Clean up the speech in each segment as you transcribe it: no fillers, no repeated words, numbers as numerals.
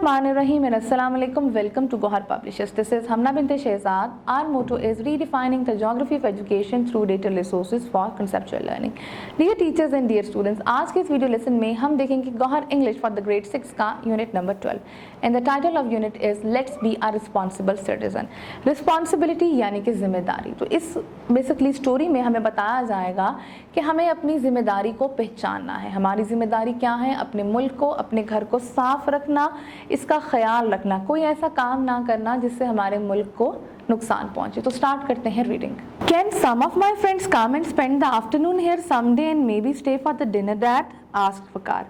Bismillahirrahmanirrahim and Assalamualaikum. Welcome to Gohar Publishers. This is Hamna Binte Shehzad. Our motto is redefining the geography of education through data resources for conceptual learning. Dear teachers and dear students, आज के इस video lesson में हम देखेंगे Gohar English for the grade 6 का unit number 12 and the title of unit is let's be a responsible citizen. Responsibility यानी कि जिम्मेदारी. तो इस बेसिकली स्टोरी में हमें बताया जाएगा कि हमें अपनी जिम्मेदारी को पहचानना है. हमारी जिम्मेदारी क्या है? अपने मुल्क को, अपने घर को साफ रखना, इसका ख्याल रखना, कोई ऐसा काम ना करना जिससे हमारे मुल्क को नुकसान पहुंचे. तो स्टार्ट करते हैं reading. Can some of my friends come and spend the afternoon here someday and maybe stay for the dinner, Dad? asked Vakar.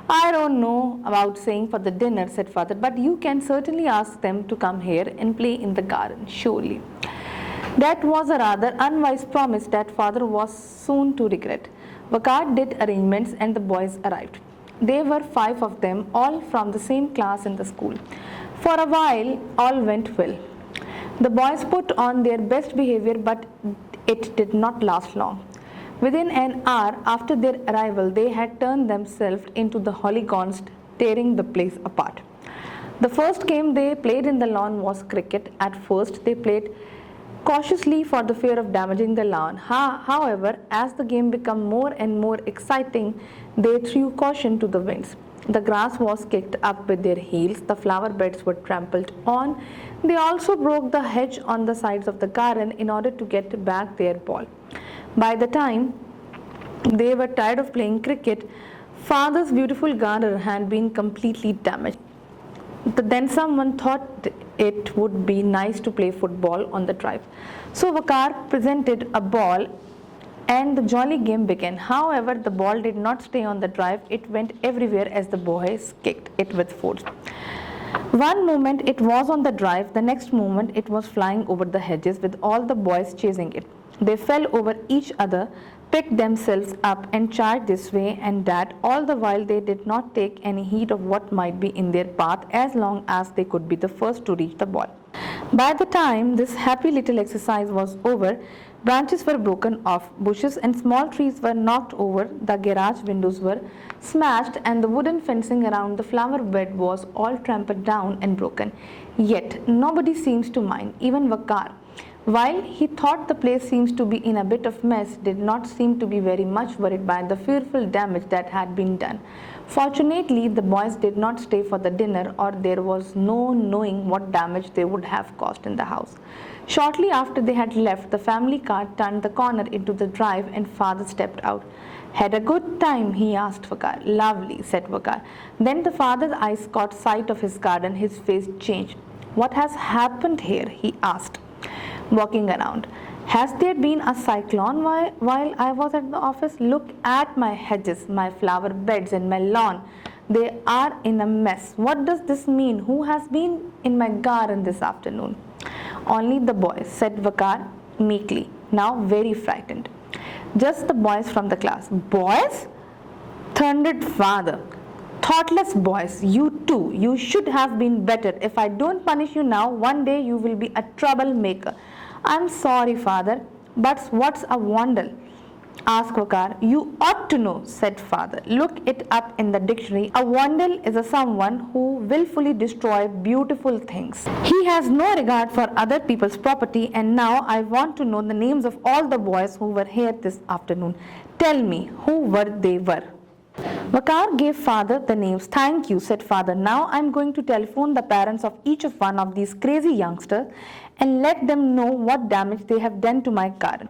I don't know about staying for the dinner, said father, but you can certainly ask them to come here and play in the garden, surely. That was a rather unwise promise that father was soon to regret. Vakar did arrangements and the boys arrived. There were 5 of them, all from the same class in the school. For a while, all went well. The boys put on their best behavior, but it did not last long. Within an hour after their arrival, they had turned themselves into the hooligans, tearing the place apart. The first game they played in the lawn was cricket. At first, they played cautiously for the fear of damaging the lawn. However, as the game became more and more exciting, they threw caution to the winds. The grass was kicked up with their heels, the flower beds were trampled on. They also broke the hedge on the sides of the garden in order to get back their ball. By the time they were tired of playing cricket, father's beautiful garden had been completely damaged. Then someone thought it would be nice to play football on the drive. So Vakar presented a ball and the jolly game began. However, the ball did not stay on the drive. It went everywhere as the boys kicked it with force. One moment it was on the drive, the next moment it was flying over the hedges with all the boys chasing it. They fell over each other, picked themselves up and charged this way and that. All the while they did not take any heed of what might be in their path as long as they could be the first to reach the ball. By the time this happy little exercise was over, branches were broken off, bushes and small trees were knocked over, the garage windows were smashed and the wooden fencing around the flower bed was all trampled down and broken. Yet nobody seems to mind, even Vakar. While he thought the place seems to be in a bit of mess, did not seem to be very much worried by the fearful damage that had been done. Fortunately, the boys did not stay for the dinner, or there was no knowing what damage they would have caused in the house. Shortly after they had left, the family car turned the corner into the drive and father stepped out. Had a good time? He asked Vakar. Lovely, said Vakar. Then the father's eyes caught sight of his garden. His face changed. What has happened here? He asked, walking around. Has there been a cyclone while I was at the office? Look at my hedges, my flower beds and my lawn. They are in a mess. What does this mean? Who has been in my garden this afternoon? Only the boys, said Vakar meekly, now very frightened. Just the boys from the class. Boys? Thundered father. Thoughtless boys, you too. You should have been better. If I don't punish you now, one day you will be a troublemaker. I'm sorry, father, but what's a vandal? asked Vakar. You ought to know, said father. Look it up in the dictionary. A vandal is someone who willfully destroys beautiful things. He has no regard for other people's property, and now I want to know the names of all the boys who were here this afternoon. Tell me, who they were? Vakar gave father the names. Thank you, said father. Now I'm going to telephone the parents of each of one of these crazy youngsters and let them know what damage they have done to my garden.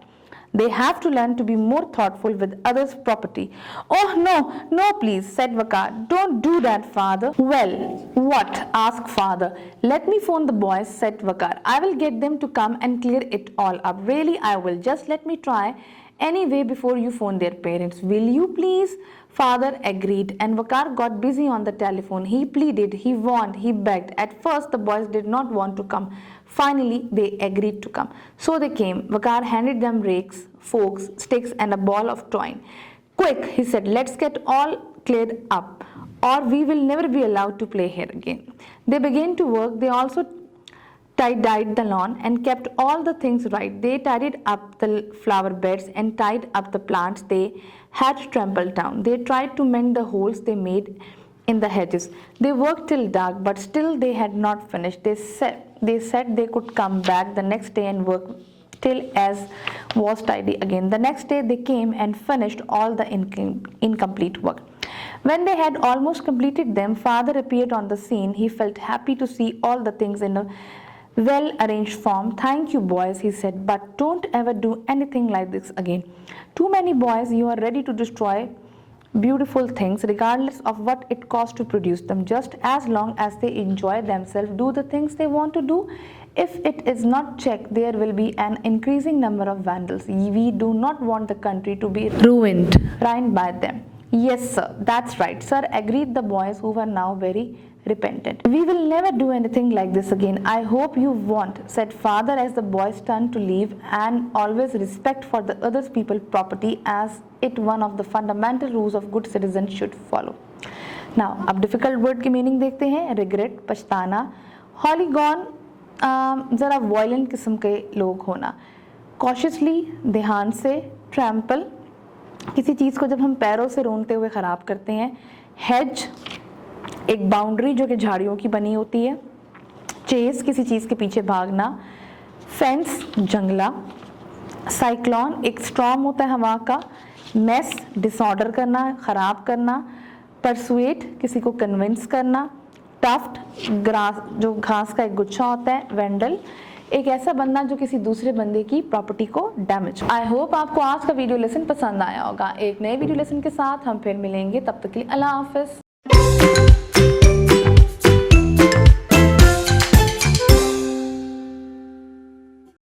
They have to learn to be more thoughtful with others' property. Oh, no, please, said Vakar. Don't do that, father. Well, what? asked father. Let me phone the boys, said Vakar. I will get them to come and clear it all up. Really, I will. Just let me try anyway before you phone their parents. Will you please? Father agreed, and Vakar got busy on the telephone. He pleaded, he warned, he begged. At first, the boys did not want to come. Finally, they agreed to come. So they came. Vakar handed them rakes, forks, sticks, and a ball of twine. Quick, he said, let's get all cleared up, or we will never be allowed to play here again. They began to work. They also dyed the lawn and kept all the things right. They tidied up the flower beds and tied up the plants they had trampled down. They tried to mend the holes they made in the hedges. They worked till dark, but still they had not finished. They said they could come back the next day and work till as was tidy again. The next day they came and finished all the incomplete work. When they had almost completed them, father appeared on the scene. He felt happy to see all the things in a well arranged form. Thank you, boys, he said, but don't ever do anything like this again. Too many boys, you are ready to destroy beautiful things regardless of what it costs to produce them. Just as long as they enjoy themselves, do the things they want to do. If it is not checked, there will be an increasing number of vandals. We do not want the country to be ruined by them. Yes, sir, that's right, sir, agreed the boys, who were now very repentant. We will never do anything like this again. I hope you won't, said father as the boys turned to leave, and always respect for the other people's property, as it one of the fundamental rules of good citizens should follow. Now, अब difficult word की meaning देखते हैं. regret, पछताना. Holygon, ज़रा violent किस्म के लोग होना. cautiously, ध्यान से. trample, किसी चीज़ को जब हम पैरों से रोनते हुए ख़राब करते हैं. hedge, एक बाउंड्री जो कि झाड़ियों की बनी होती है. चेस, किसी चीज़ के पीछे भागना. फेंस, जंगला. साइक्लोन, एक स्टॉर्म होता है हवा का. मेस, डिसऑर्डर करना, ख़राब करना. परसुएट, किसी को कन्विंस करना. टफ्ट, ग्रास, जो घास का एक गुच्छा होता है. वेंडल, एक ऐसा बंदा जो किसी दूसरे बंदे की प्रॉपर्टी को डैमेज. आई होप आपको आज का वीडियो लेसन पसंद आया होगा. एक नए वीडियो लेसन के साथ हम फिर मिलेंगे. तब तक के लिए अल्लाह हाफिज़.